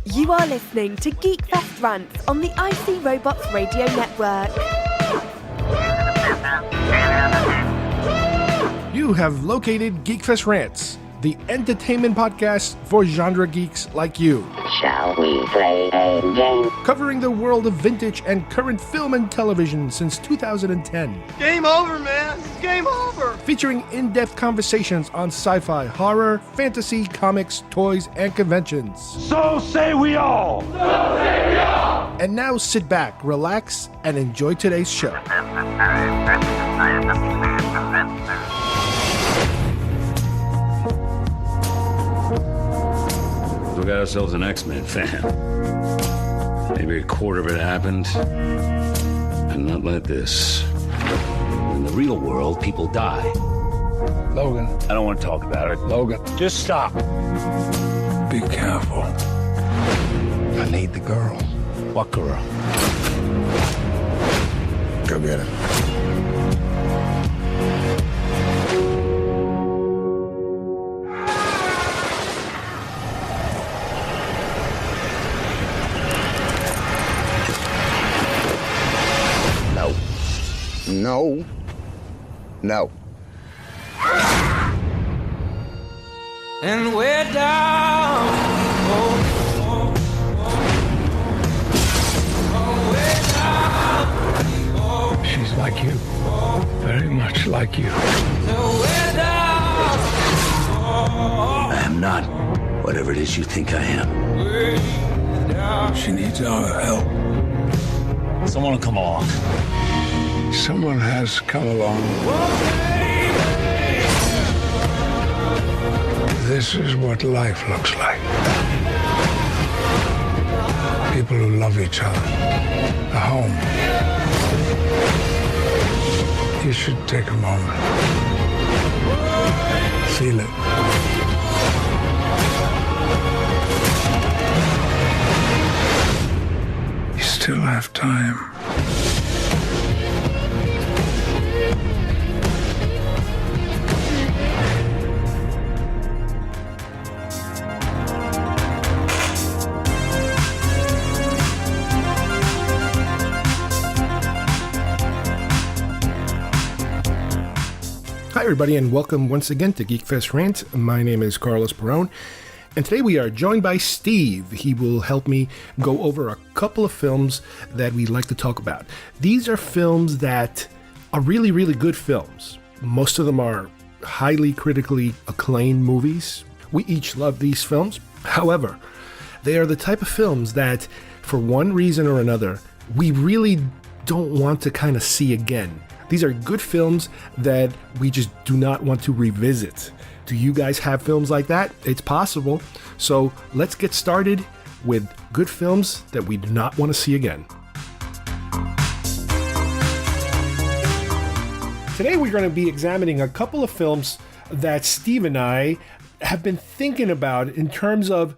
You are listening to GeekFest Rants on the IC Robots Radio Network. You have located GeekFest Rants, the entertainment podcast for genre geeks like you. Shall we play a game? Covering the world of vintage and current film and television since 2010. Game over, man. It's game over. Featuring in-depth conversations on sci-fi, horror, fantasy, comics, toys, and conventions. So say we all. So say we all. And now sit back, relax, and enjoy today's show. We got ourselves an X-Men fan. Maybe a quarter of it happened, and not like this. In the real world, people die. Logan. I don't want to talk about it. Logan. Just stop. Be careful. I need the girl. What girl? Go get her. No. No. And we're down. She's like you. Very much like you. I am not whatever it is you think I am. She needs our help. Someone will come along. Someone has come along. This is what life looks like. People who love each other. A home. You should take a moment. Feel it. You still have time. Hi everybody, and welcome once again to GeekFest Rant. My name is Carlos Perone, and today we are joined by Steve. He will help me go over a couple of films that we'd like to talk about. These are films that are really, really good films. Most of them are highly critically acclaimed movies. We each love these films. However, they are the type of films that, for one reason or another, we really don't want to kind of see again. These are good films that we just do not want to revisit. Do you guys have films like that? It's possible. So let's get started with good films that we do not want to see again. Today we're going to be examining a couple of films that Steve and I have been thinking about in terms of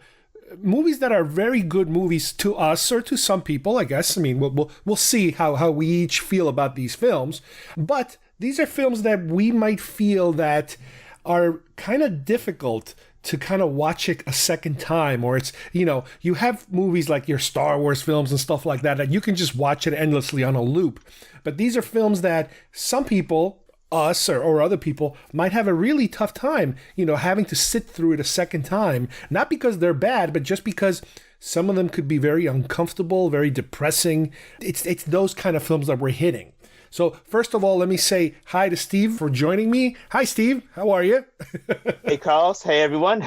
movies that are very good movies to us or to some people, I guess. I mean, we'll see how we each feel about these films. But these are films that we might feel that are kind of difficult to kind of watch it a second time, or it's, you have movies like your Star Wars films and stuff like that you can just watch it endlessly on a loop. But these are films that some people, us or other people, might have a really tough time, having to sit through it a second time, not because they're bad, but just because some of them could be very uncomfortable, very depressing. It's those kind of films that we're hitting. So first of all, let me say hi to Steve for joining me. Hi, Steve. How are you? Hey, Carlos. Hey, everyone.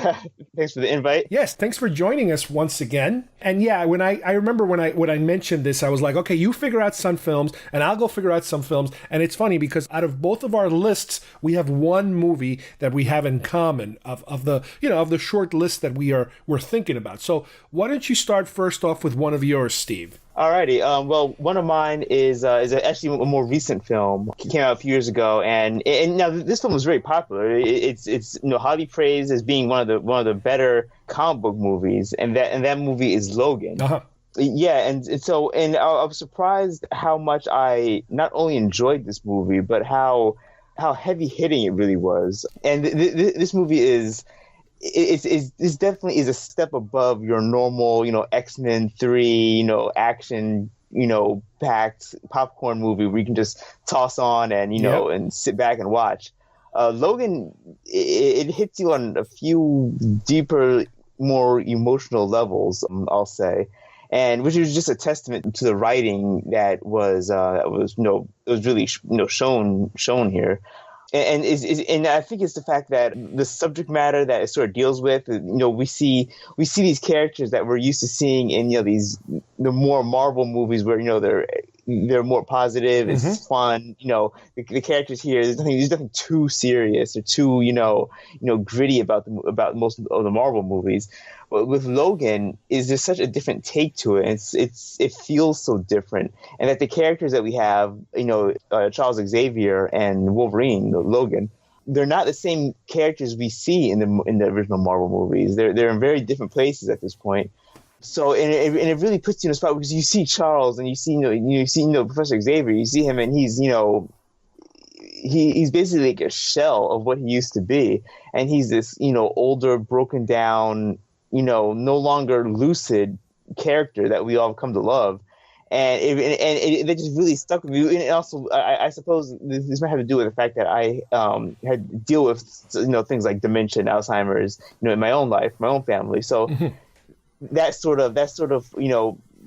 Thanks for the invite. Yes, thanks for joining us once again. And yeah, when I remember when I mentioned this, I was like, okay, you figure out some films and I'll go figure out some films. And it's funny because out of both of our lists, we have one movie that we have in common of the short list that we're thinking about. So why don't you start first off with one of yours, Steve? Alrighty. Well, one of mine is actually a more recent film. It came out a few years ago, and now this film was very popular. It's highly praised as being one of the better comic book movies, and that movie is Logan. Uh-huh. Yeah, and I was surprised how much I not only enjoyed this movie, but how heavy hitting it really was. And this movie is it's definitely is a step above your normal, X-Men 3, action, packed popcorn movie where you can just toss on and, and sit back and watch. Logan, it hits you on a few deeper, more emotional levels, I'll say. And which is just a testament to the writing that was really shown here. And I think it's the fact that the subject matter that it sort of deals with, we see these characters that we're used to seeing in the more Marvel movies where they're more positive, it's fun. The characters here, there's nothing too serious or too gritty about most of the Marvel movies. But with Logan, there's such a different take to it. It feels so different, and that the characters that we have, Charles Xavier and Wolverine, Logan, they're not the same characters we see in the original Marvel movies. They're in very different places at this point. So and it really puts you in a spot because you see Charles and you see Professor Xavier. You see him and he's he's basically like a shell of what he used to be, and he's this older, broken down, no longer lucid character that we all come to love, and it just really stuck with me. And also, I suppose this might have to do with the fact that I had to deal with things like dementia and Alzheimer's, in my own life, my own family. So that sort of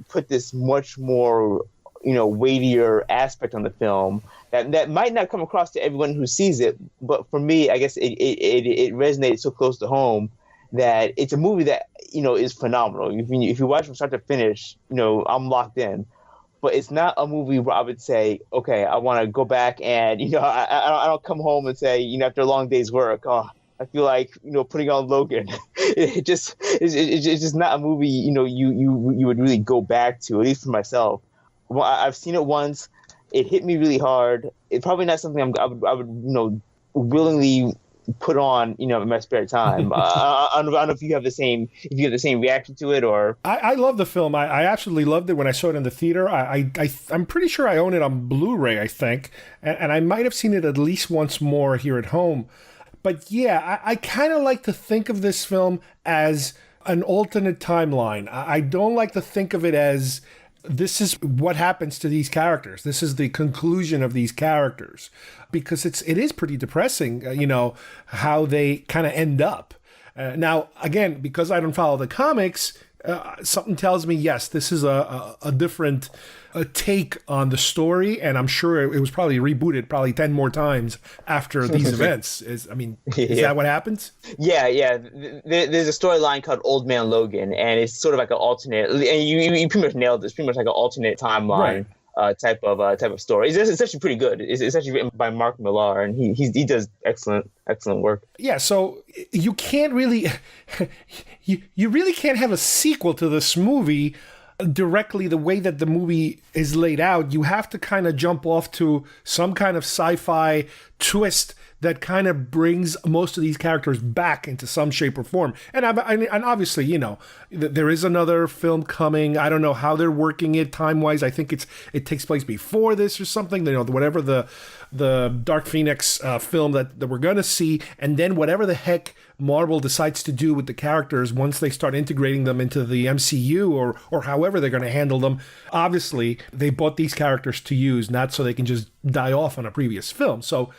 put this much more weightier aspect on the film that might not come across to everyone who sees it, but for me, I guess it resonated so close to home that it's a movie that is phenomenal. If you watch from start to finish, I'm locked in. But it's not a movie where I would say, okay, I want to go back and I don't come home and say, after a long day's work, oh, I feel like putting on Logan. It's just not a movie you would really go back to, at least for myself. Well, I've seen it once. It hit me really hard. It's probably not something I would willingly put on in my spare time. I don't know if you have the same reaction to it or. I love the film. I absolutely loved it when I saw it in the theater. I'm pretty sure I own it on Blu-ray, I think, and I might have seen it at least once more here at home. But yeah, I kind of like to think of this film as an alternate timeline. I don't like to think of it as this is what happens to these characters. This is the conclusion of these characters, because it is pretty depressing, how they kind of end up. Now, again, because I don't follow the comics, something tells me, yes, this is a different take on the story, and I'm sure it was probably rebooted 10 more times after these events. Is that what happens? Yeah. There's a storyline called Old Man Logan, and it's sort of like an alternate. And you pretty much nailed this. Pretty much like an alternate timeline. Right. Type of story. It's actually pretty good. It's actually written by Mark Millar, and he does excellent work. Yeah, so you can't really, you really can't have a sequel to this movie directly the way that the movie is laid out. You have to kind of jump off to some kind of sci-fi twist that kind of brings most of these characters back into some shape or form. And obviously, there is another film coming. I don't know how they're working it time-wise. I think it takes place before this or something. Whatever the Dark Phoenix film that we're going to see, and then whatever the heck Marvel decides to do with the characters once they start integrating them into the MCU or however they're going to handle them. Obviously, they bought these characters to use, not so they can just die off on a previous film. So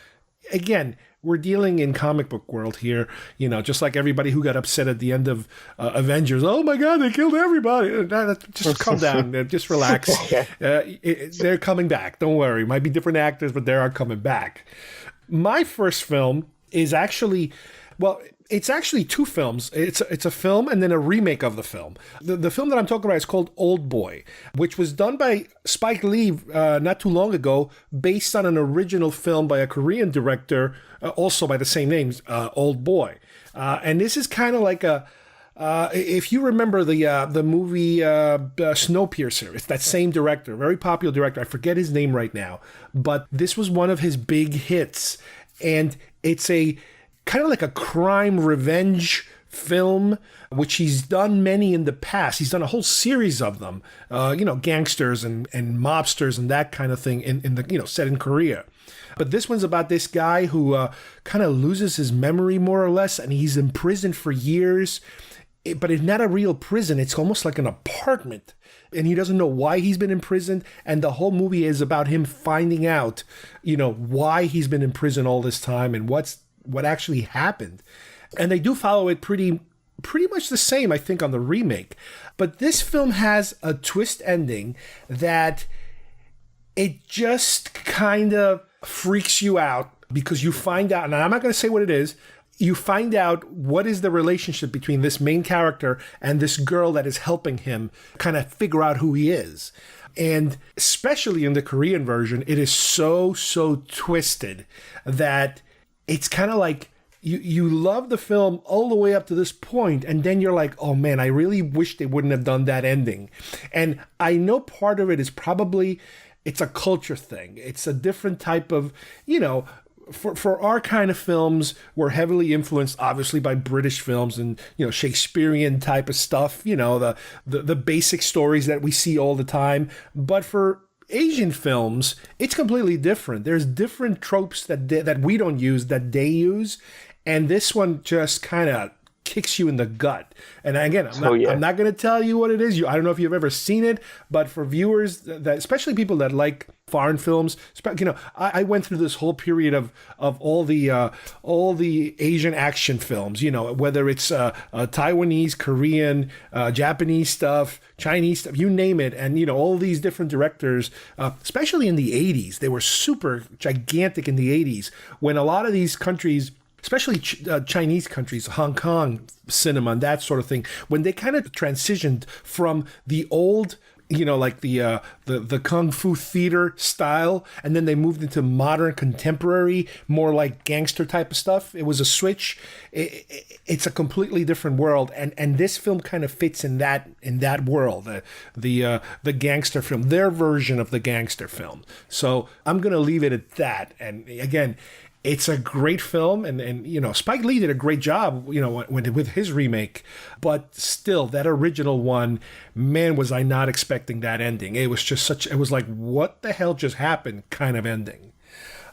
again, we're dealing in comic book world here, just like everybody who got upset at the end of Avengers. Oh my God, they killed everybody. Just calm down, just relax. They're coming back. Don't worry. Might be different actors, but they are coming back. My first film is actually, it's actually two films. It's a film and then a remake of the film. The film that I'm talking about is called Oldboy, which was done by Spike Lee not too long ago, based on an original film by a Korean director, also by the same name, Oldboy. And this is kind of like if you remember the movie Snowpiercer, it's that same director, very popular director. I forget his name right now, but this was one of his big hits, and it's a kind of like a crime revenge film, which he's done many in the past. He's done a whole series of them, gangsters and mobsters and that kind of thing in the, set in Korea. But this one's about this guy who kind of loses his memory more or less, and he's in prison for years. But it's not a real prison. It's almost like an apartment. And he doesn't know why he's been imprisoned. And the whole movie is about him finding out, why he's been in prison all this time and what actually happened. And they do follow it pretty much the same, I think, on the remake. But this film has a twist ending that it just kind of freaks you out because you find out, and I'm not going to say what it is, you find out what is the relationship between this main character and this girl that is helping him kind of figure out who he is. And especially in the Korean version, it is so twisted that it's kind of like you love the film all the way up to this point, and then you're like, oh man, I really wish they wouldn't have done that ending. And I know part of it is probably it's a culture thing. It's a different type of, for our kind of films, we're heavily influenced, obviously, by British films and, Shakespearean type of stuff, the basic stories that we see all the time. But for Asian films, it's completely different. There's different tropes that we don't use that they use. And this one just kind of kicks you in the gut. And again, I'm not going to tell you what it is. I don't know if you've ever seen it, but for viewers, that especially people that like foreign films, I went through this whole period of all the Asian action films, whether it's Taiwanese, Korean, Japanese stuff, Chinese stuff, you name it. And, all these different directors, especially in the 80s, they were super gigantic in the 80s when a lot of these countries, especially Chinese countries, Hong Kong cinema and that sort of thing, when they kind of transitioned from the old, like the Kung Fu theater style, and then they moved into modern contemporary, more like gangster type of stuff. It was a switch. It's a completely different world, and this film kind of fits in that world, the gangster film, their version of the gangster film. So I'm gonna leave it at that. And again, it's a great film, and Spike Lee did a great job, with his remake. But still, that original one, man, was I not expecting that ending. It was just it was like, what the hell just happened kind of ending.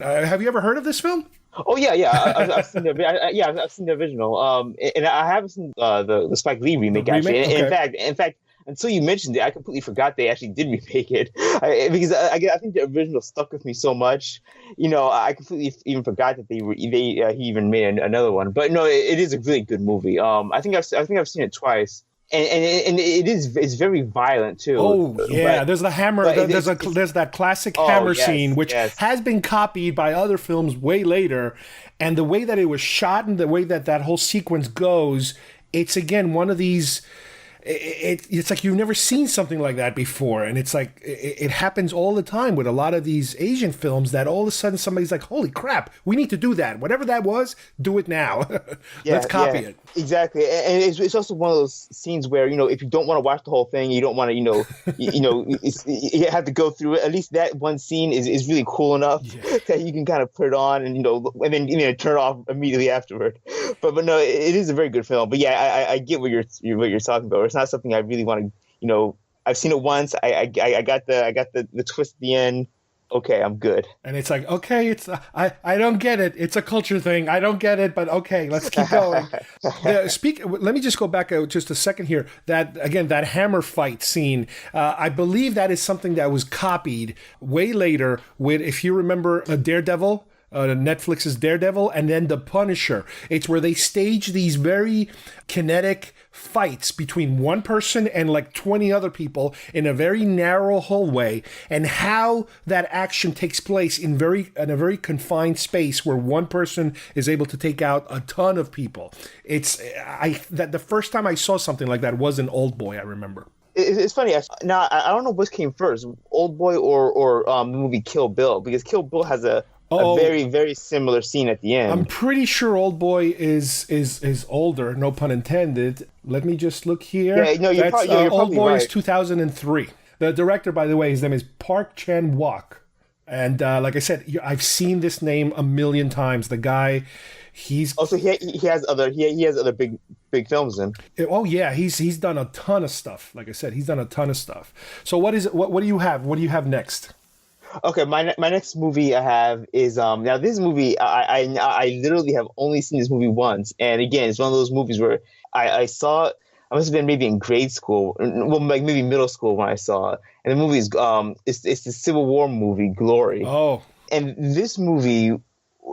Have you ever heard of this film? Oh yeah. I've seen the I've seen the original. And I haven't seen the Spike Lee remake actually. Okay. In fact. Until you mentioned it, I completely forgot they actually did remake it, because I think the original stuck with me so much. I completely even forgot that he even made another one. But no, it is a really good movie. I think I've seen it twice, and it's very violent too. Oh yeah, there's the hammer. There's that classic hammer scene, which has been copied by other films way later, and the way that it was shot and the way that whole sequence goes, it's again one of these. It's like you've never seen something like that before, and it's like it happens all the time with a lot of these Asian films that all of a sudden somebody's like, holy crap, we need to do that, whatever that was, do it now. Let's copy it. Exactly. And it's also one of those scenes where, if you don't want to watch the whole thing, you don't want to, you have to go through it. At least that one scene is really cool enough that you can kind of put it on and then turn it off immediately afterward. But no, it is a very good film. But yeah, I get what you're talking about. It's not something I really want to, I've seen it once. I got the twist at the end. Okay, I'm good. And it's like, okay, I don't get it. It's a culture thing. I don't get it, but okay, let's keep going. Let me just go back just a second here. That hammer fight scene, I believe that is something that was copied way later with, if you remember, Daredevil. Netflix's Daredevil, and then The Punisher. It's where they stage these very kinetic fights between one person and like 20 other people in a very narrow hallway, and how that action takes place in a very confined space where one person is able to take out a ton of people. That the first time I saw something like that was in Oldboy, I remember. It's funny. Now I don't know what came first, Oldboy or the movie Kill Bill, because Kill Bill has a very, very similar scene at the end. I'm pretty sure Oldboy is older, no pun intended. Let me just look here. Yeah, no, you're probably Oldboy right. is 2003. The director, by the way, his name is Park Chan-wook. And like I said, I've seen this name a million times. The guy, He's also he has other big films in. oh yeah, he's done a ton of stuff. Like I said, he's done a ton of stuff. So what is it? What do you have? What do you have next? Okay, my next movie I have is now this movie I literally have only seen this movie once, and again it's one of those movies where I saw it. I must have been maybe in grade school, well, like maybe middle school when I saw it. And the movie is it's the Civil War movie, Glory. Oh, and this movie,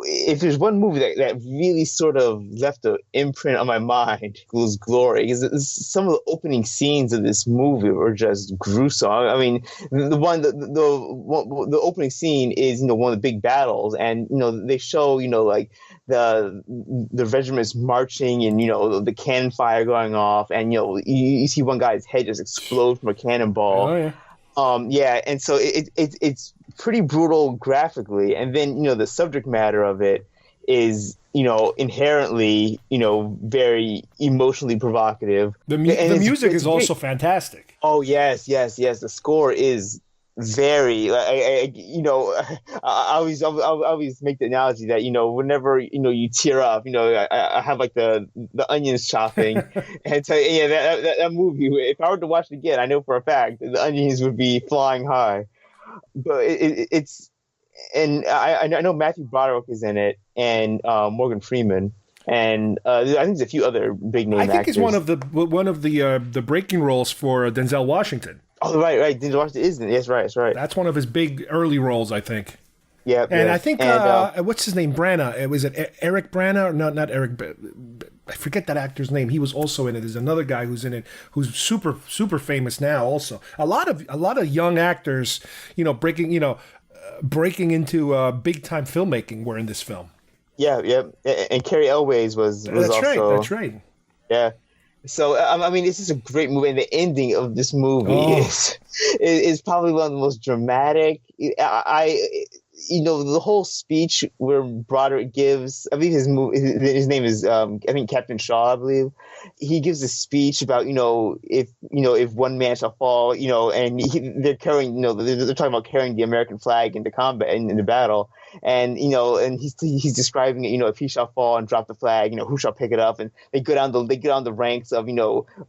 if there's one movie that really sort of left an imprint on my mind, it was Glory. Because some of the opening scenes of this movie were just gruesome. I mean, the opening scene is one of the big battles, and they show like the regiments marching and the cannon fire going off, and you see one guy's head just explode from a cannonball. Oh yeah. And so it's pretty brutal graphically, and then the subject matter of it is inherently very emotionally provocative. The music is also fantastic. Oh yes, the score is very I always make the analogy that whenever you tear up, I have like the onions chopping, and so yeah, that movie, if I were to watch it again, I know for a fact the onions would be flying high. But it's and I know Matthew Broderick is in it, and Morgan Freeman, and I think there's a few other big name actors. I think it's one of the breaking roles for Denzel Washington. Oh, right. Denzel Washington is in it. Yes, right, that's right. That's one of his big early roles, I think. Yeah, and I think what's his name? Branagh. Was it Eric Branagh? Or not Eric. I forget that actor's name. He was also in it. There's another guy who's in it who's super famous now. Also, a lot of young actors, breaking into big time filmmaking were in this film. Yeah. And Carrie Elways was also. That's right. Yeah. So I mean, it's just a great movie, and the ending of this movie is probably one of the most dramatic. The whole speech where Broderick gives, I believe his name is I think Captain Shaw, I believe. He gives a speech about if one man shall fall, and they're carrying they're talking about carrying the American flag into combat in the battle, and and he's describing it, if he shall fall and drop the flag, who shall pick it up, and they go down the ranks of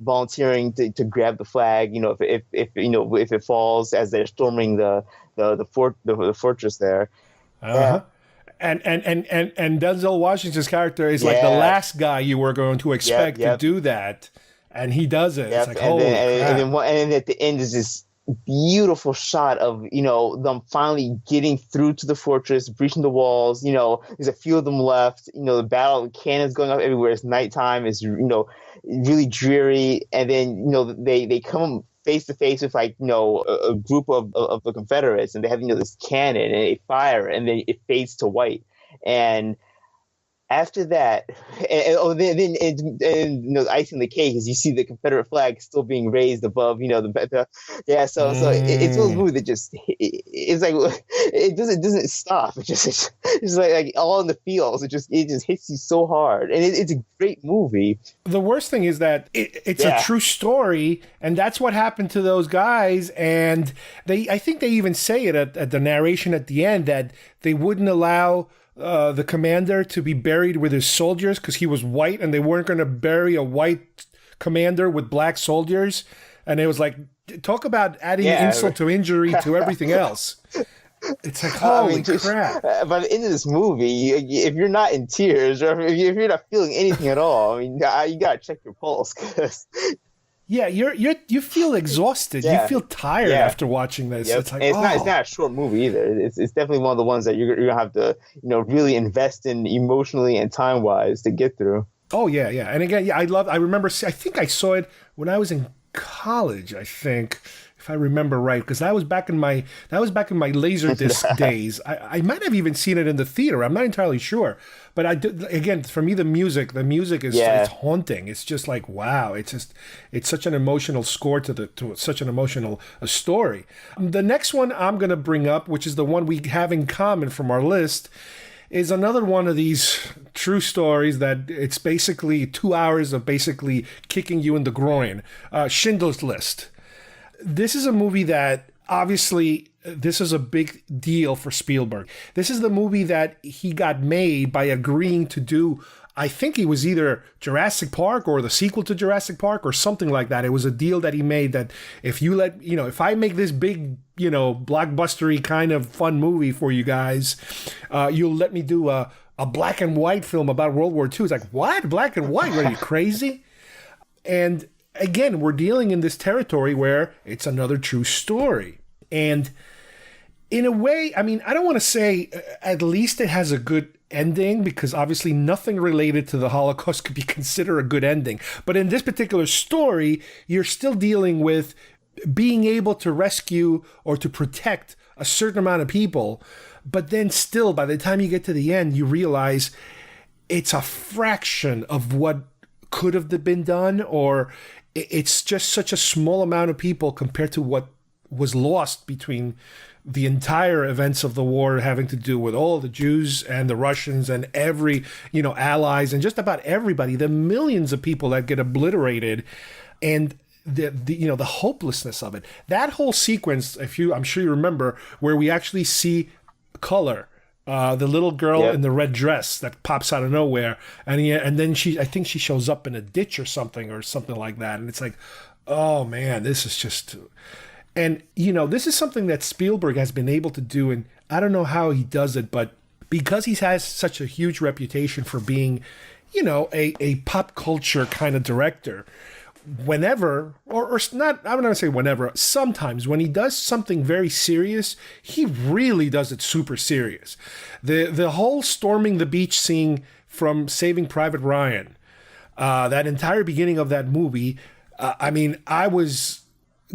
volunteering to grab the flag, if it falls as they're storming the fortress there. Uh-huh. And Denzel Washington's character is like the last guy you were going to expect to do that, and he does it. It's like, holy crap. And then at the end is this beautiful shot of them finally getting through to the fortress, breaching the walls. There's a few of them left. The battle, the cannons going off everywhere. It's nighttime. It's really dreary, and then they come face to face with a group of the Confederates, and they have this cannon, and they fire, and then it fades to white. And after that, then icing the cake is you see the Confederate flag still being raised above So it's one of those movies that just it's like it doesn't stop. It's like all in the feels. It just hits you so hard, and it's a great movie. The worst thing is that it's a true story, and that's what happened to those guys. And I think they even say it at the narration at the end that they wouldn't allow the commander to be buried with his soldiers because he was white, and they weren't going to bury a white commander with black soldiers. And it was like, talk about adding insult to injury to everything else. It's like, holy crap. By the end of this movie, if you're not in tears, or if you're not feeling anything at all, I mean, you got to check your pulse. Yeah, you feel exhausted. You feel tired after watching this. Yep. It's like, it's not a short movie either. It's definitely one of the ones that you're gonna have to really invest in emotionally and time wise to get through. Oh yeah. And again, I remember. I think I saw it when I was in college. I think, if I remember right, because that was back in my Laserdisc days. I might have even seen it in the theater. I'm not entirely sure, but again, for me, the music is it's haunting. It's just like, wow. It's such an emotional score to such an emotional story. The next one I'm gonna bring up, which is the one we have in common from our list, is another one of these true stories that it's basically 2 hours of basically kicking you in the groin. Schindler's List. This is a movie that obviously, this is a big deal for Spielberg. This is the movie that he got made by agreeing to do. I think it was either Jurassic Park or the sequel to Jurassic Park or something like that. It was a deal that he made that if I make this big, blockbustery kind of fun movie for you guys, you'll let me do a black and white film about World War II. It's like, what? Black and white? Are you crazy? And again, we're dealing in this territory where it's another true story. And in a way, I mean, I don't want to say at least it has a good ending, because obviously nothing related to the Holocaust could be considered a good ending. But in this particular story, you're still dealing with being able to rescue or to protect a certain amount of people. But then still, by the time you get to the end, you realize it's a fraction of what could have been done, or it's just such a small amount of people compared to what was lost between the entire events of the war, having to do with all the Jews and the Russians and every, allies and just about everybody, the millions of people that get obliterated, and the hopelessness of it. That whole sequence, I'm sure you remember, where we actually see color, the little girl in the red dress that pops out of nowhere, and then I think she shows up in a ditch or something like that, and it's like, oh man, this is just. And, this is something that Spielberg has been able to do, and I don't know how he does it, but because he has such a huge reputation for being, a pop culture kind of director, whenever, or not, I'm not going to say whenever, sometimes when he does something very serious, he really does it super serious. The whole storming the beach scene from Saving Private Ryan, that entire beginning of that movie, I was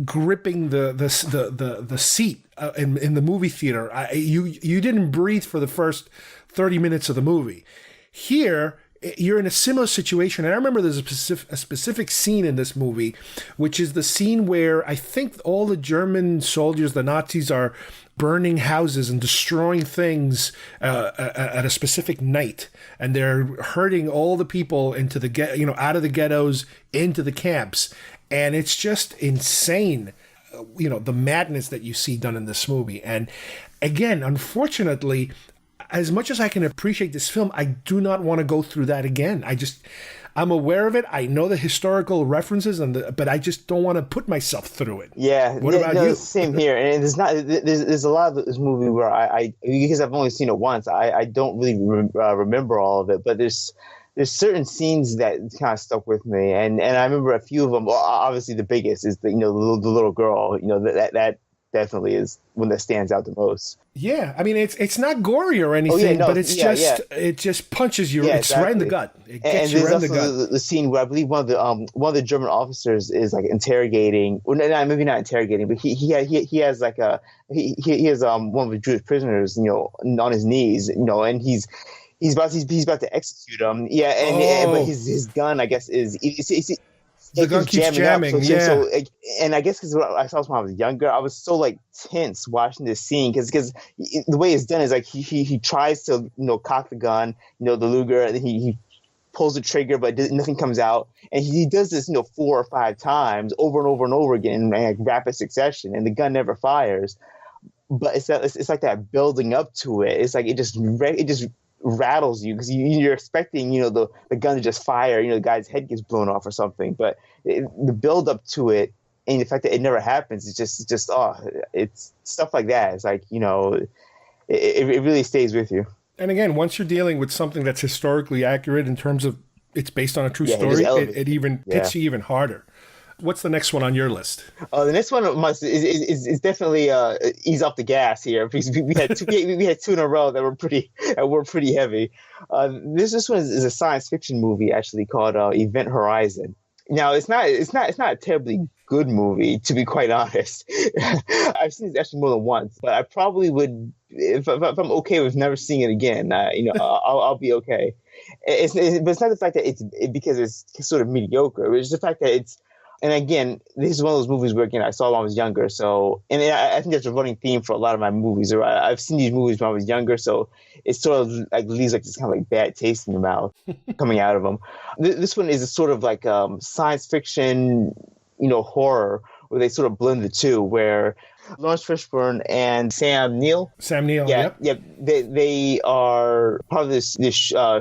gripping the seat in the movie theater. You didn't breathe for the first 30 minutes of the movie. Here, you're in a similar situation, and I remember there's a specific scene in this movie, which is the scene where I think all the German soldiers, the Nazis, are burning houses and destroying things at a specific night, and they're herding all the people into the out of the ghettos into the camps. And it's just insane, the madness that you see done in this movie. And again, unfortunately, as much as I can appreciate this film, I do not want to go through that again. I'm aware of it. I know the historical references, but I just don't want to put myself through it. Yeah. What about you? Same here. And there's a lot of this movie where I because I've only seen it once, I don't really remember all of it, but there's certain scenes that kind of stuck with me, and I remember a few of them. Well, obviously, the biggest is the little girl. That definitely is one that stands out the most. Yeah, I mean it's not gory or anything, but it's it just punches you. It's right in the gut. It gets you right in the gut. The scene where I believe one of the German officers is like interrogating, or maybe not interrogating, but he has like he has one of the Jewish prisoners, on his knees, and he's about to execute him. Yeah, and but his gun, I guess, is the gun keeps jamming. So, and I guess because I saw this when I was younger, I was so like tense watching this scene because the way it's done is like he tries to cock the gun, the Luger, and then he pulls the trigger, but nothing comes out, and he does this 4 or 5 times over and over and over again in like rapid succession, and the gun never fires. But it's like that building up to it. It's like it just rattles you because you're expecting the gun to just fire, the guy's head gets blown off or something, but the build up to it and the fact that it never happens, it's just it's stuff like that. It's like it really stays with you. And again, once you're dealing with something that's historically accurate in terms of it's based on a true story, it even hits you even harder. What's the next one on your list? The next one is definitely ease off the gas here because we had two in a row that were pretty heavy. This one is a science fiction movie actually called Event Horizon. Now it's not a terribly good movie, to be quite honest. I've seen it actually more than once, but I probably would if I'm okay with never seeing it again. I'll be okay. But it's not the fact that because it's sort of mediocre. It's the fact that it's. And again, this is one of those movies where, again, I saw when I was younger. So, and I think that's a running theme for a lot of my movies. I've seen these movies when I was younger, so it sort of like leaves like this kind of like bad taste in your mouth coming out of them. This one is a sort of like science fiction, horror, where they sort of blend the two, where Lawrence Fishburne and Sam Neill. They are part of this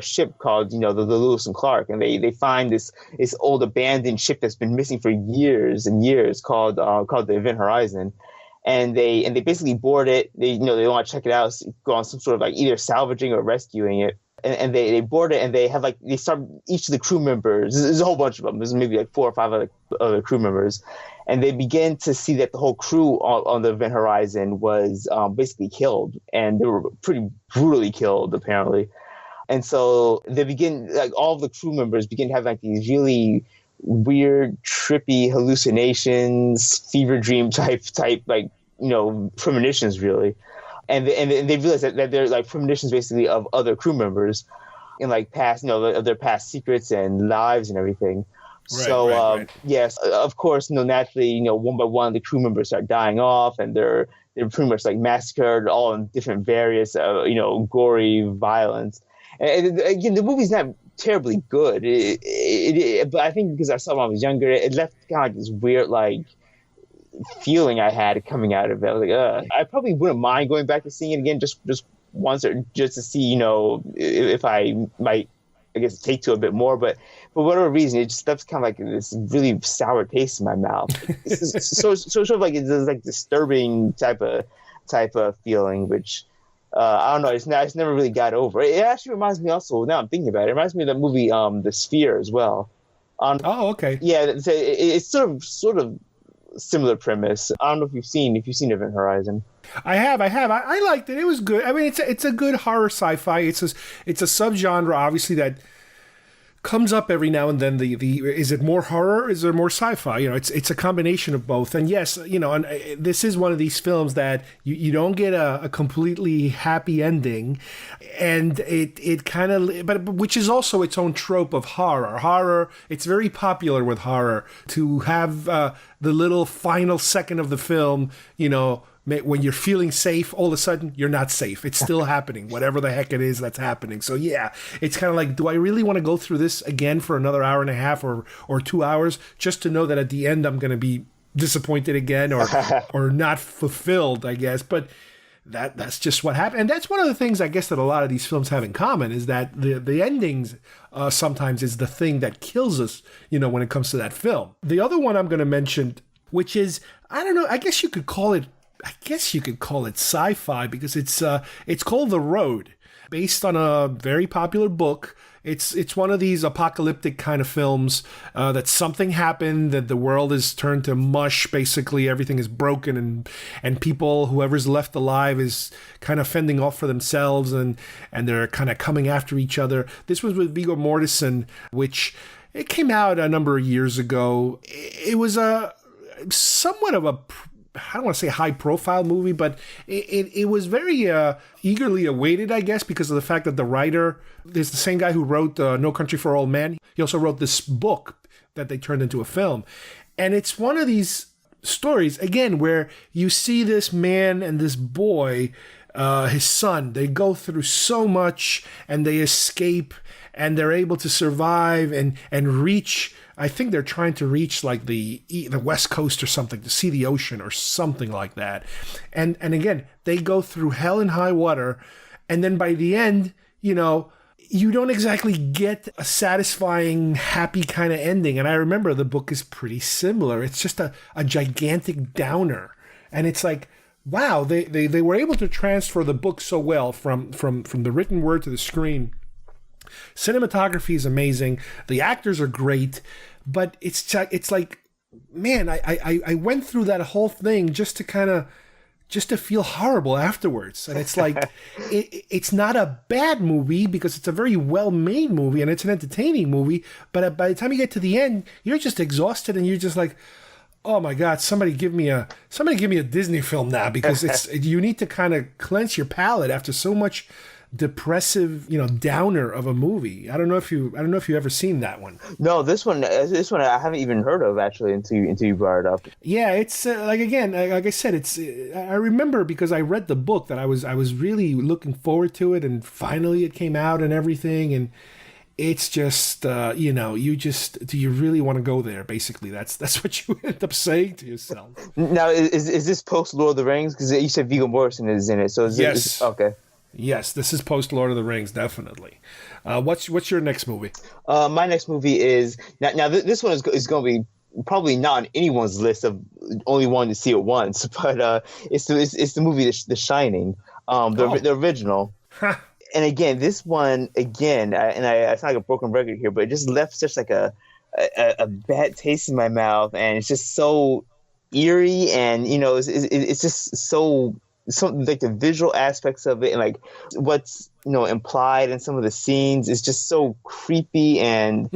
ship called, the Lewis and Clark, and they find this old abandoned ship that's been missing for years and years called the Event Horizon. And they basically board it. They want to check it out, go on some sort of like either salvaging or rescuing it. And they board it, and they have they start each of the crew members. There's a whole bunch of them. There's maybe 4 or 5 other crew members, and they begin to see that the whole crew on the Event Horizon was basically killed, and they were pretty brutally killed apparently. And so they begin, all of the crew members begin to have these really weird, trippy hallucinations, fever dream type premonitions really. And they realize that they're premonitions basically of other crew members in past, of their past secrets and lives and everything. Right. Yes, of course, naturally, one by one, the crew members start dying off, and they're pretty much massacred, all in different various, gory violence. And again, the movie's not terribly good. But I think because I saw it when I was younger, it left kind of this weird, feeling I had coming out of it. I was like, I probably wouldn't mind going back to seeing it again just once, or just to see, if I might, I guess, take to it a bit more. But for whatever reason, it just left kind of this really sour taste in my mouth. It's sort of it's disturbing type of feeling, which I don't know. It's never really got over. It actually reminds me also, now I'm thinking about it, reminds me of the movie The Sphere as well. Okay. Yeah, it's sort of similar premise. I don't know if you've seen Event Horizon. I have. I liked it. It was good. I mean, it's a good horror sci-fi. It's a subgenre, obviously, that comes up every now and then. The is it more horror? Is there more sci-fi? It's a combination of both. And yes, and this is one of these films that you don't get a completely happy ending, and it kind of, but which is also its own trope of horror. Horror, it's very popular with horror to have the little final second of the film, when you're feeling safe, all of a sudden you're not safe. It's still happening, whatever the heck it is that's happening. So yeah, it's kind of do I really want to go through this again for another hour and a half or 2 hours just to know that at the end I'm going to be disappointed again or not fulfilled, I guess. But that's just what happened. And that's one of the things I guess that a lot of these films have in common, is that the endings sometimes is the thing that kills us, when it comes to that film. The other one I'm going to mention, which is, I don't know, I guess you could call it sci-fi, because it's called The Road, based on a very popular book. It's one of these apocalyptic kind of films that something happened, that the world is turned to mush. Basically, everything is broken, and people, whoever's left alive, is kind of fending off for themselves, and they're kind of coming after each other. This was with Viggo Mortensen, which it came out a number of years ago. It was a somewhat of a, I don't want to say high-profile movie, but it was very eagerly awaited, I guess, because of the fact that the writer is the same guy who wrote No Country for Old Men. He also wrote this book that they turned into a film. And it's one of these stories, again, where you see this man and this boy, his son, they go through so much, and they escape, and they're able to survive and reach, I think they're trying to reach the West Coast or something, to see the ocean or something like that. And again, they go through hell and high water. And then by the end, you don't exactly get a satisfying, happy kind of ending. And I remember the book is pretty similar. It's just a gigantic downer. And it's like, wow, they were able to transfer the book so well from the written word to the screen. Cinematography is amazing. The actors are great, but it's like, man, I went through that whole thing just to feel horrible afterwards. And it's like, it's not a bad movie because it's a very well-made movie and it's an entertaining movie. But by the time you get to the end, you're just exhausted and you're just like, oh my God, somebody give me a Disney film now, because you need to kind of cleanse your palate after so much depressive, downer of a movie. I don't know if you've ever seen that one. No, this one I haven't even heard of actually until you brought it up. Yeah, it's like I said, it's I remember because I read the book that I was really looking forward to it, and finally it came out and everything, and it's just do you really want to go there? Basically, that's what you end up saying to yourself. Now, is this post Lord of the Rings? Because you said Viggo Mortensen is in it, so yes, okay. Yes, this is post Lord of the Rings, definitely. What's your next movie? My next movie is now. This one is going to be probably not on anyone's list of only wanting to see it once, but it's the movie The Shining, the original. And again, this one I sound like a broken record here, but it just left such like a bad taste in my mouth, and it's just so eerie, and it's just so like the visual aspects of it, and like what's implied in some of the scenes is just so creepy, and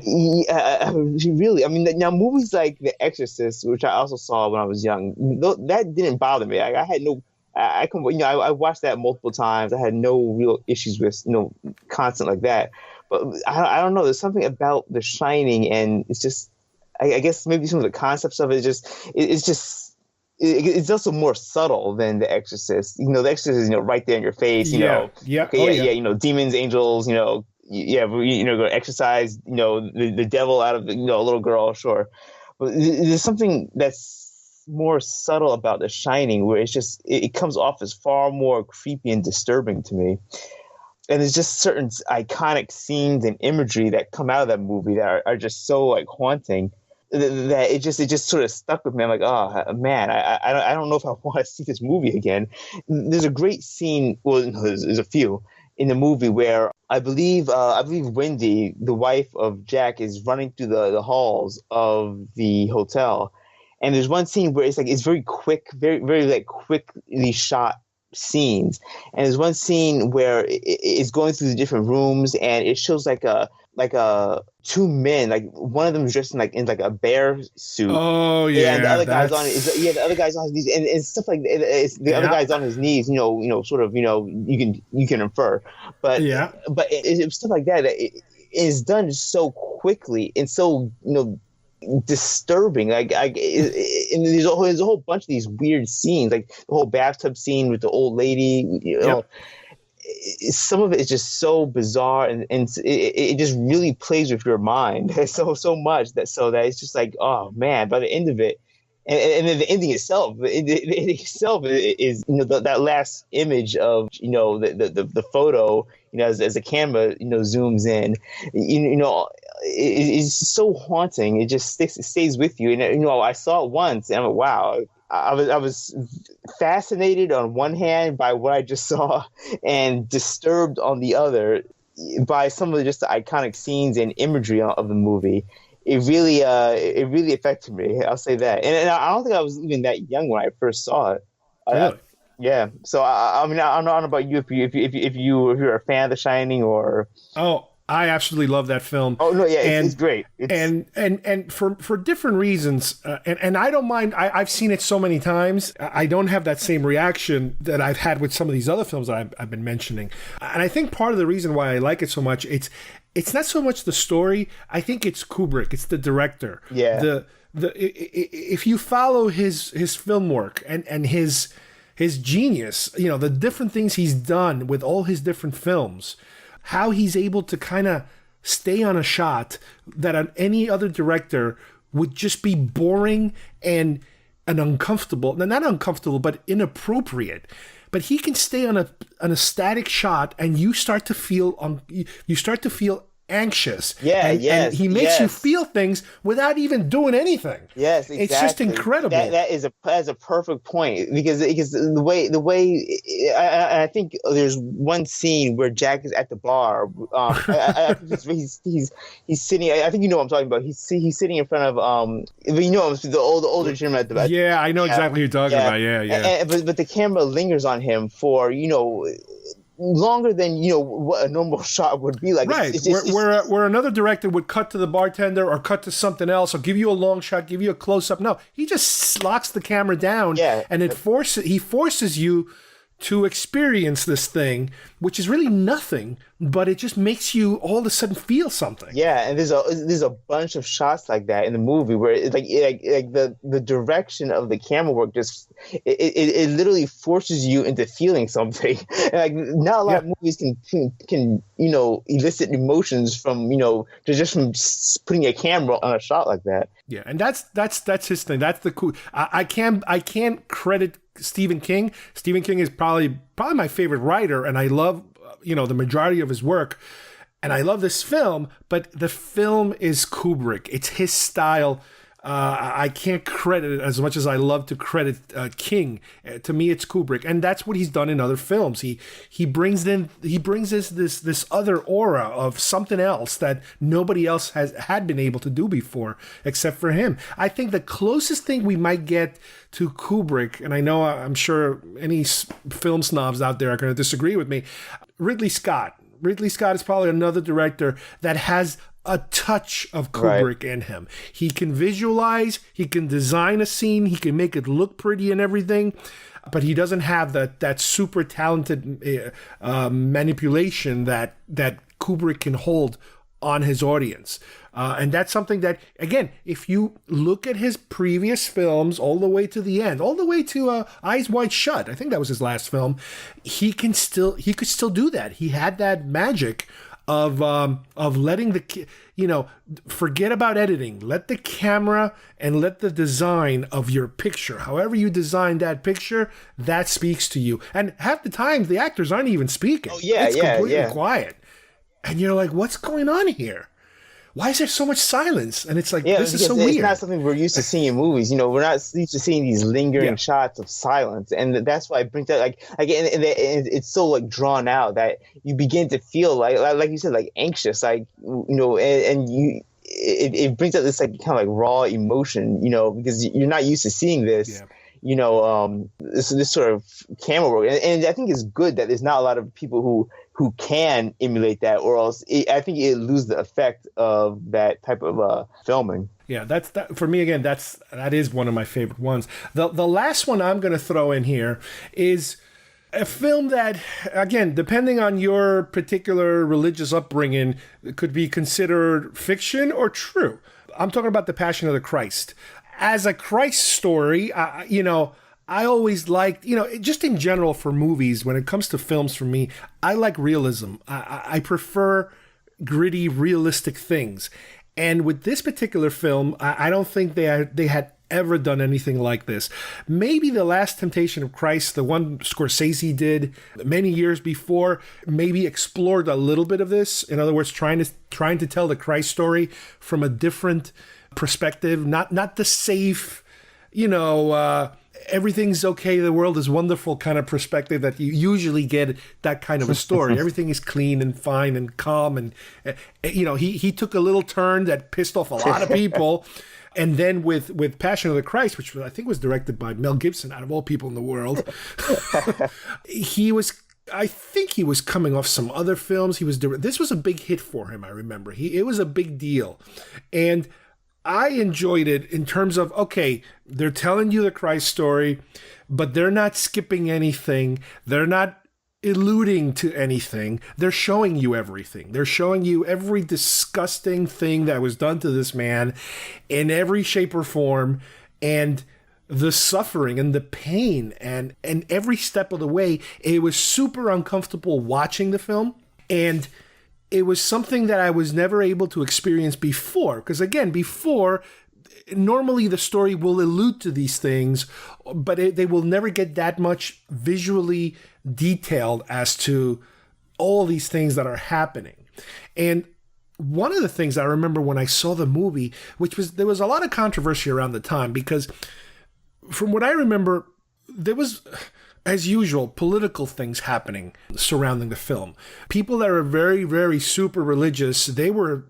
really, I mean, now movies like The Exorcist, which I also saw when I was young, that didn't bother me. I had no. I watched that multiple times. I had no real issues with content like that. But I don't know. There's something about The Shining, and it's just I guess maybe some of the concepts of it it's also more subtle than The Exorcist. The Exorcist is right there in your face. Yeah. Demons, angels. Go exorcise. The devil out of a little girl. Sure, but there's something that's more subtle about The Shining, where it comes off as far more creepy and disturbing to me. And there's just certain iconic scenes and imagery that come out of that movie that are just so like haunting that it just sort of stuck with me. I'm like, oh man, I don't know if I want to see this movie again. There's a great scene. Well, there's a few in the movie where I believe Wendy, the wife of Jack, is running through the halls of the hotel. And there's one scene where it's very quick, very, very like quickly shot scenes. And there's one scene where it's going through the different rooms, and it shows like two men, like one of them is dressed in like a bear suit. Oh yeah, and the other guy's on the other guy's on his knees, and stuff like the other guy's on his knees. Sort of. You can infer, but it's stuff like that. It is done so quickly and so disturbing. And there's a whole bunch of these weird scenes, like the whole bathtub scene with the old lady. Some of it is just so bizarre, and it just really plays with your mind so much that it's just like, oh man. By the end of it, and then the ending itself, is that last image of the photo, as the camera zooms in, it's so haunting. It just stays with you. And I saw it once, and I'm like, wow. I was fascinated on one hand by what I just saw, and disturbed on the other by some of just the iconic scenes and imagery of the movie. It really affected me. I'll say that. And I don't think I was even that young when I first saw it. Really? Yeah. So I mean, I don't know about you if you're a fan of The Shining or. Oh, I absolutely love that film. Oh no, yeah, it's great. And for different reasons, and I don't mind. I've seen it so many times. I don't have that same reaction that I've had with some of these other films that I've been mentioning. And I think part of the reason why I like it so much, it's not so much the story. I think it's Kubrick. It's the director. Yeah. If you follow his film work and his genius, the different things he's done with all his different films. How he's able to kind of stay on a shot that any other director would just be boring and uncomfortable. Not uncomfortable, but inappropriate. But he can stay on a static shot, and you start to feel anxious. And he makes you feel things without even doing anything. Yes, exactly. It's just incredible. That is a perfect point, because the way I think there's one scene where Jack is at the bar. I think he's sitting. I think you know what I'm talking about. He's sitting in front of the older gentleman at the back. Yeah, I know exactly who you're talking about. Yeah. But the camera lingers on him for longer than what a normal shot would be like. Right, where another director would cut to the bartender or cut to something else or give you a long shot, give you a close up. No, he just locks the camera down, and he forces you to experience this thing, which is really nothing, but it just makes you all of a sudden feel something. Yeah, and there's a bunch of shots like that in the movie where it's like the direction of the camera work just it literally forces you into feeling something. And like not a lot of movies can elicit emotions from just from putting a camera on a shot like that. Yeah, and that's his thing. That's the cool. I can't credit Stephen King. Stephen King is probably my favorite writer, and I love the majority of his work, and I love this film. But the film is Kubrick. It's his style. I can't credit it as much as I love to credit King. To me, it's Kubrick, and that's what he's done in other films. He brings this other aura of something else that nobody else had been able to do before, except for him. I think the closest thing we might get to Kubrick, and I'm sure any film snobs out there are going to disagree with me, Ridley Scott. Ridley Scott is probably another director that has a touch of Kubrick in him. He can visualize, he can design a scene, he can make it look pretty and everything, but he doesn't have that super talented manipulation that Kubrick can hold on his audience. And that's something that, again, if you look at his previous films all the way to the end, all the way to Eyes Wide Shut, I think that was his last film, he could still do that. He had that magic of letting forget about editing, let the camera and let the design of your picture, however you design that picture, that speaks to you. And half the time the actors aren't even speaking. It's completely quiet, and you're like, what's going on here? Why is there so much silence? And it's like, this is so weird. It's not something we're used to seeing in movies. We're not used to seeing these lingering shots of silence. And that's why it brings that, and it's so like drawn out that you begin to feel like you said, like anxious, and it brings out this like kind of like raw emotion, because you're not used to seeing this. This sort of camera work, and I think it's good that there's not a lot of people who can emulate that, or else I think it lose the effect of that type of filming. Yeah, that's that for me. Again, that is one of my favorite ones. The last one I'm going to throw in here is a film that, again, depending on your particular religious upbringing, could be considered fiction or true. I'm talking about The Passion of the Christ. As a Christ story, I always liked, just in general for movies, when it comes to films for me, I like realism. I prefer gritty, realistic things. And with this particular film, I don't think they had ever done anything like this. Maybe The Last Temptation of Christ, the one Scorsese did many years before, maybe explored a little bit of this. In other words, trying to tell the Christ story from a different perspective, not the safe, everything's okay, the world is wonderful kind of perspective that you usually get that kind of a story. Everything is clean and fine and calm, and he took a little turn that pissed off a lot of people. And then with Passion of the Christ, which I think was directed by Mel Gibson, out of all people in the world, I think he was coming off some other films. This was a big hit for him, I remember. It was a big deal. And I enjoyed it in terms of, okay, they're telling you the Christ story, but they're not skipping anything. They're not alluding to anything. They're showing you everything. They're showing you every disgusting thing that was done to this man in every shape or form, and the suffering and the pain and every step of the way. It was super uncomfortable watching the film, and it was something that I was never able to experience before. Because again, before, normally the story will allude to these things, but they will never get that much visually detailed as to all these things that are happening. And one of the things I remember when I saw the movie, there was a lot of controversy around the time, because from what I remember, there was, as usual, political things happening surrounding the film. People that are very, very super religious, they were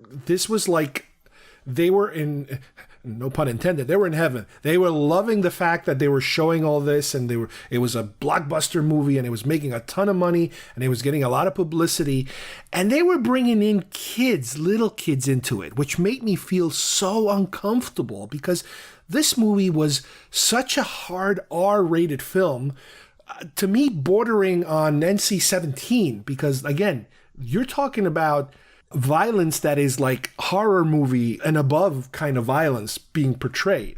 in, no pun intended, they were in heaven. They were loving the fact that they were showing all this, and it was a blockbuster movie, and it was making a ton of money, and it was getting a lot of publicity, and they were bringing in little kids into it, which made me feel so uncomfortable, because this movie was such a hard R-rated film. to me, bordering on NC-17, because again, you're talking about violence that is like horror movie and above kind of violence being portrayed.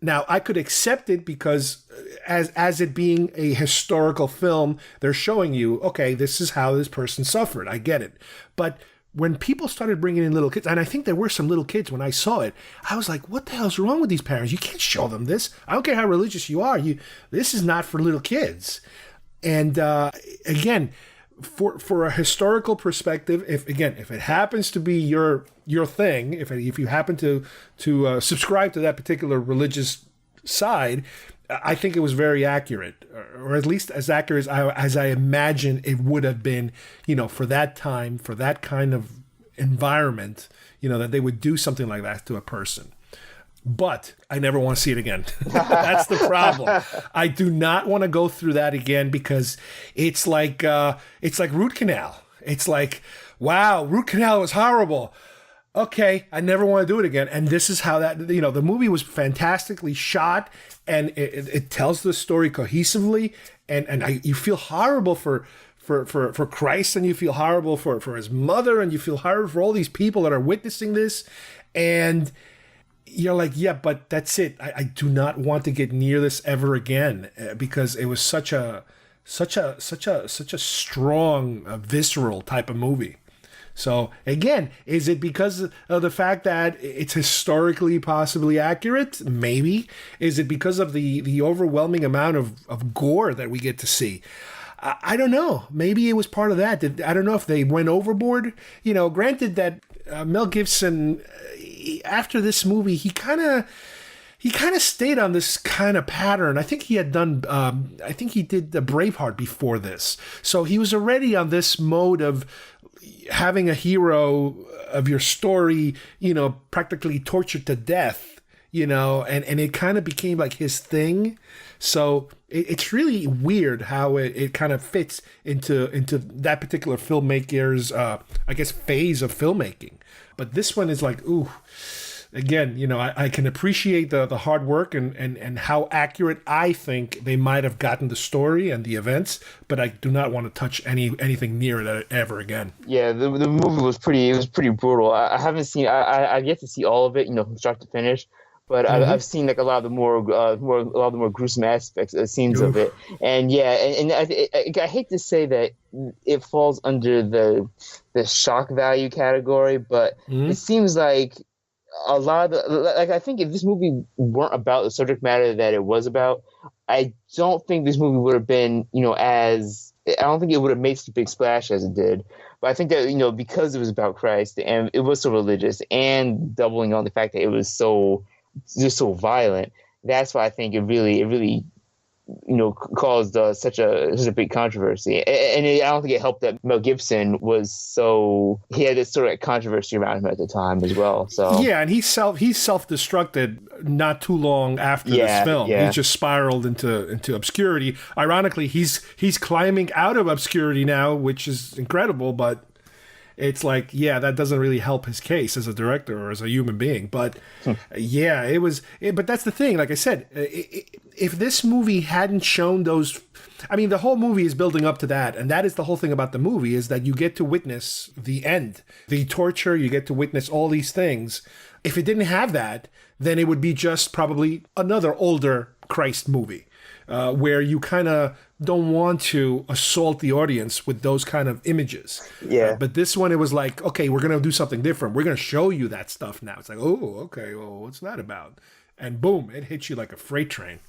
Now, I could accept it because as it being a historical film, they're showing you, okay, this is how this person suffered. I get it. But when people started bringing in little kids, and I think there were some little kids when I saw it, I was like, what the hell's wrong with these parents? You can't show them this. I don't care how religious you are. This is not for little kids. And again, for a historical perspective, if it happens to be your thing, if you happen to subscribe to that particular religious side, I think it was very accurate, or at least as accurate as I imagine it would have been, for that time, for that kind of environment, that they would do something like that to a person. But I never want to see it again. That's the problem. I do not want to go through that again because it's like root canal. It's like, wow, root canal was horrible. Okay, I never want to do it again. And this is how that, the movie was fantastically shot, and it tells the story cohesively, and you feel horrible for Christ, and you feel horrible for his mother, and you feel horrible for all these people that are witnessing this, and you're like, yeah, but that's it. I do not want to get near this ever again because it was such a strong, visceral type of movie. So again, is it because of the fact that it's historically possibly accurate? Maybe. Is it because of the overwhelming amount of gore that we get to see? I don't know. Maybe it was part of that. I don't know if they went overboard. Granted that Mel Gibson, after this movie, he kind of stayed on this kind of pattern. I think he had done, I think he did the Braveheart before this. So he was already on this mode of having a hero of your story, practically tortured to death, and it kind of became like his thing. So it's really weird how it kind of fits into that particular filmmaker's, phase of filmmaking. But this one is like, ooh, again, I can appreciate the hard work and how accurate I think they might have gotten the story and the events, but I do not want to touch anything near it ever again. Yeah, the movie was pretty brutal. I haven't seen, I've yet to see all of it, from start to finish. But I've seen like a lot of the more gruesome aspects, scenes of it, and yeah, and I hate to say that it falls under the shock value category, but it seems like a lot of I think if this movie weren't about the subject matter that it was about, I don't think this movie would have been I don't think it would have made such a big splash as it did. But I think that because it was about Christ and it was so religious, and doubling on the fact that it was just so violent, that's why I think it really caused such a big controversy. And I don't think it helped that Mel Gibson he had this sort of controversy around him at the time as well. So yeah, and he self-destructed not too long after this film. Yeah. He just spiraled into obscurity. Ironically, he's climbing out of obscurity now, which is incredible, but it's like, yeah, that doesn't really help his case as a director or as a human being. But yeah, but that's the thing. Like I said, if this movie hadn't shown those, the whole movie is building up to that. And that is the whole thing about the movie, is that you get to witness the end, the torture, you get to witness all these things. If it didn't have that, then it would be just probably another older Christ movie. Where you kind of don't want to assault the audience with those kind of images. Yeah. But this one, it was like, okay, we're going to do something different. We're going to show you that stuff now. It's like, oh, okay, well, what's that about? And boom, it hits you like a freight train.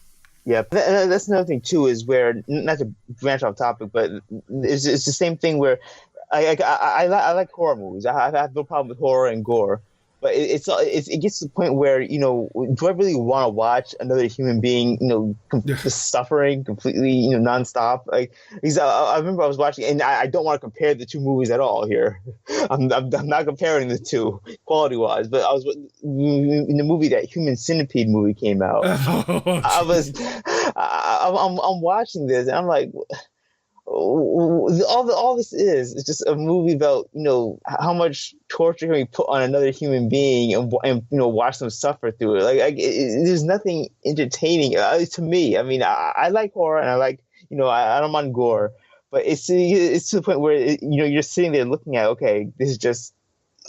Yeah, that's another thing too, is where, not to branch off topic, but it's the same thing where I like horror movies. I have no problem with horror and gore. But it gets to the point where, do I really want to watch another human being, suffering completely, nonstop? Like, because I remember I was watching, and I don't want to compare the two movies at all here. I'm not comparing the two quality wise, but I was in the movie, that Human Centipede movie came out. I'm watching this, and I'm like, all this is just a movie about, how much torture can we put on another human being and watch them suffer through it. There's nothing entertaining to me. I mean, I like horror and I like, I don't mind gore, but it's to the point where you're sitting there looking at, okay, this is just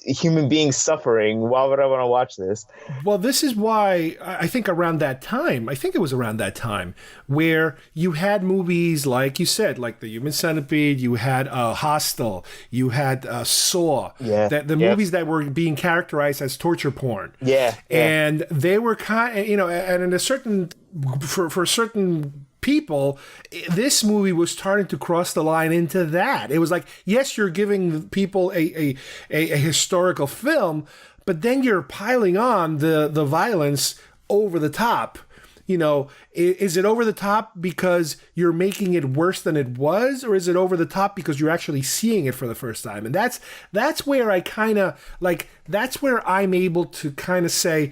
human beings suffering. Why would I want to watch this? Well, this is why I think it was around that time where you had movies like you said, like The Human Centipede, you had Hostel, you had Saw, the movies that were being characterized as torture porn. Yeah. And they were kind of, and in a certain, for certain people, this movie was starting to cross the line into that. It was like, yes, you're giving people a historical film, but then you're piling on the violence over the top. Is it over the top because you're making it worse than it was, or is it over the top because you're actually seeing it for the first time? And that's where I kind of that's where I'm able to kind of say,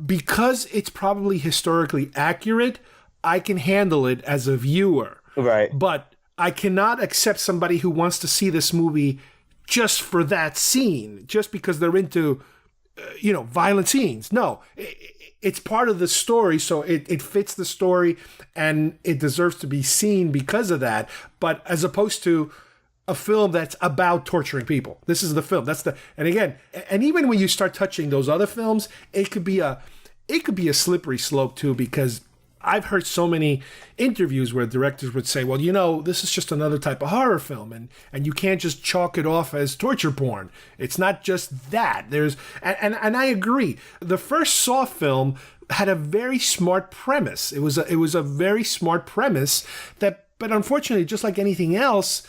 because it's probably historically accurate, I can handle it as a viewer. Right. But I cannot accept somebody who wants to see this movie just for that scene, just because they're into, violent scenes. No, it's part of the story, so it fits the story, and it deserves to be seen because of that. But as opposed to a film that's about torturing people, this is the film. And again, and even when you start touching those other films, it could be a slippery slope too, because I've heard so many interviews where directors would say, well, this is just another type of horror film, and you can't just chalk it off as torture porn. It's not just that. And I agree. The first Saw film had a very smart premise. It was a very smart premise but unfortunately, just like anything else,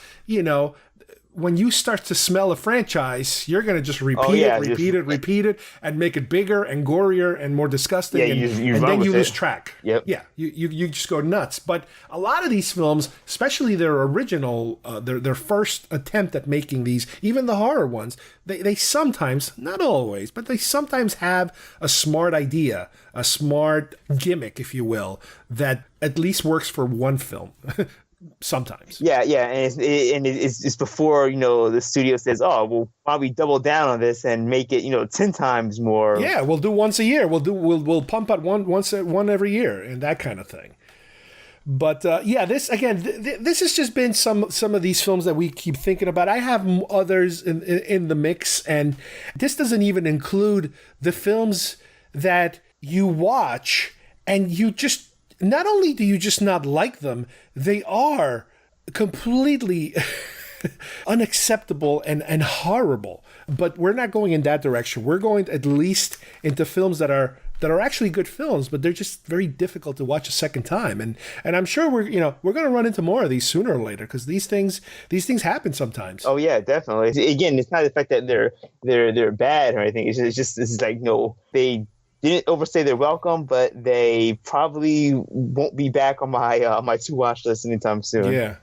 when you start to smell a franchise, you're going to just repeat it, and make it bigger and gorier and more disgusting. And then you lose track. Yep. Yeah, you just go nuts. But a lot of these films, especially their original, their first attempt at making these, even the horror ones, they sometimes, not always, but they sometimes have a smart idea, a smart gimmick, if you will, that at least works for one film. Sometimes. Yeah, and it's before the studio says, "Oh, well, why don't we double down on this and make it 10 times more?" Yeah, we'll do once a year. We'll pump out one every year and that kind of thing. But this again, this has just been some of these films that we keep thinking about. I have others in the mix, and this doesn't even include the films that you watch and you just. Not only do you just not like them, they are completely unacceptable and horrible. But we're not going in that direction. We're going at least into films that are actually good films, but they're just very difficult to watch a second time. And I'm sure we're going to run into more of these sooner or later, because these things happen sometimes. Oh yeah, definitely. Again, it's not the fact that they're bad or anything. It's just this is like they didn't overstay their welcome, but they probably won't be back on my my to watch list anytime soon. Yeah.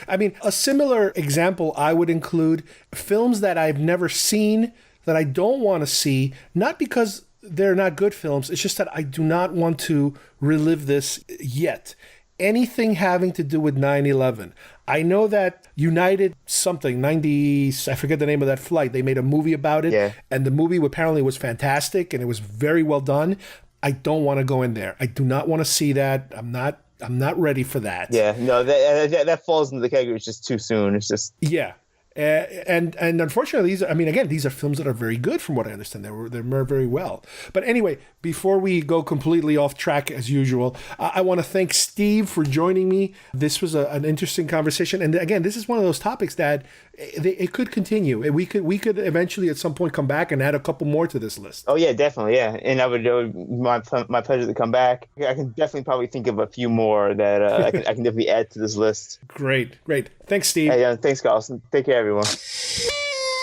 I mean, a similar example I would include films that I've never seen that I don't want to see, not because they're not good films, it's just that I do not want to relive this yet. Anything having to do with 9/11. I know that United something, 90, I forget the name of that flight, they made a movie about it, and the movie apparently was fantastic, and it was very well done. I don't want to go in there. I do not want to see that. I'm not ready for that. Yeah, no, that falls into the category. It's just too soon. It's just... Yeah. And unfortunately, these are films that are very good from what I understand. They're very well. But anyway, before we go completely off track as usual, I want to thank Steve for joining me. This was an interesting conversation. And again, this is one of those topics that it could continue. We could eventually at some point come back and add a couple more to this list. Oh yeah, definitely. Yeah. And it would my pleasure to come back. I can definitely probably think of a few more that I can definitely add to this list. Great. Thanks, Steve. Hey, thanks, Carlson. Take care, everyone.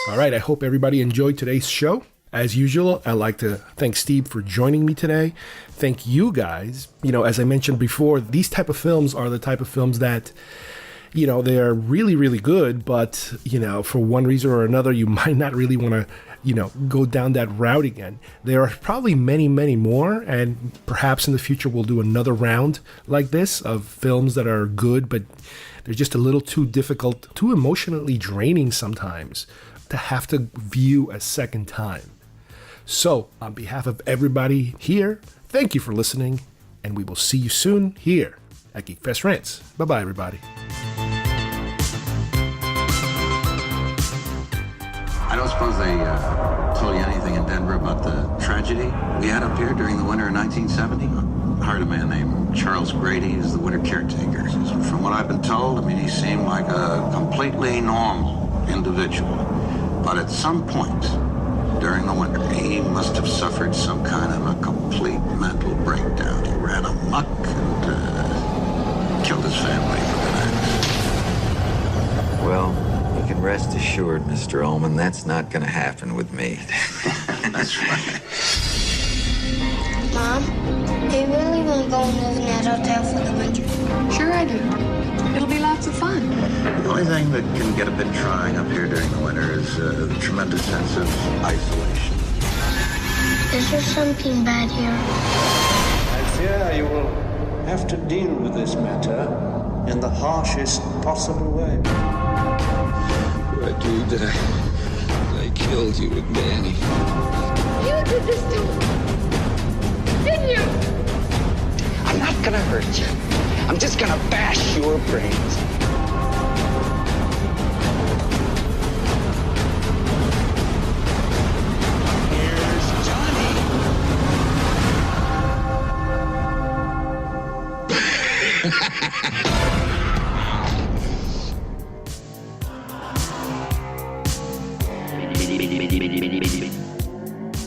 All right. I hope everybody enjoyed today's show. As usual, I'd like to thank Steve for joining me today. Thank you guys. As I mentioned before, these type of films are the type of films that, they are really, really good, but, for one reason or another, you might not really want to, go down that route again. There are probably many, many more, and perhaps in the future we'll do another round like this of films that are good, but They're just a little too difficult, too emotionally draining sometimes to have to view a second time. So, on behalf of everybody here, thank you for listening, and we will see you soon here at GeekFest Rants. Bye-bye, everybody. I don't suppose they told you anything in Denver about the tragedy we had up here during the winter of 1970? I hired a man named Charles Grady as the winter caretaker. From what I've been told, he seemed like a completely normal individual. But at some point during the winter, he must have suffered some kind of a complete mental breakdown. He ran amok and killed his family with an axe. Well, you can rest assured, Mr. Ullman, that's not going to happen with me. That's right. Mom, do you really want to go and live in that hotel for the winter? Sure I do. It'll be lots of fun. The only thing that can get a bit trying up here during the winter is the tremendous sense of isolation. Is there something bad here? I fear you will have to deal with this matter in the harshest possible way. I do that I killed you with Manny. You did this to me, didn't you? I'm not gonna hurt you. I'm just gonna bash your brains. Here's Johnny.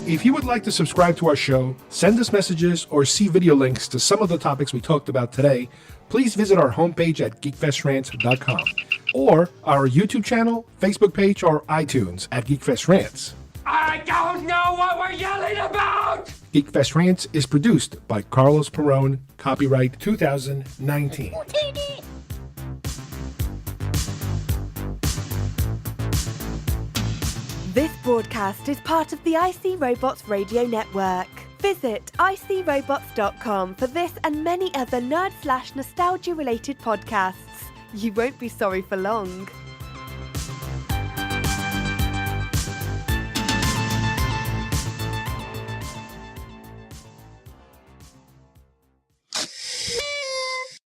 If you would like to subscribe to our show, send us messages, or see video links to some of the topics we talked about today, please visit our homepage at geekfestrants.com or our YouTube channel, Facebook page, or iTunes at GeekFest Rants. I don't know what we're yelling about! GeekFest Rants is produced by Carlos Perone, copyright 2019. This broadcast is part of the IC Robots Radio Network. Visit icrobots.com for this and many other nerd/nostalgia related podcasts. You won't be sorry for long.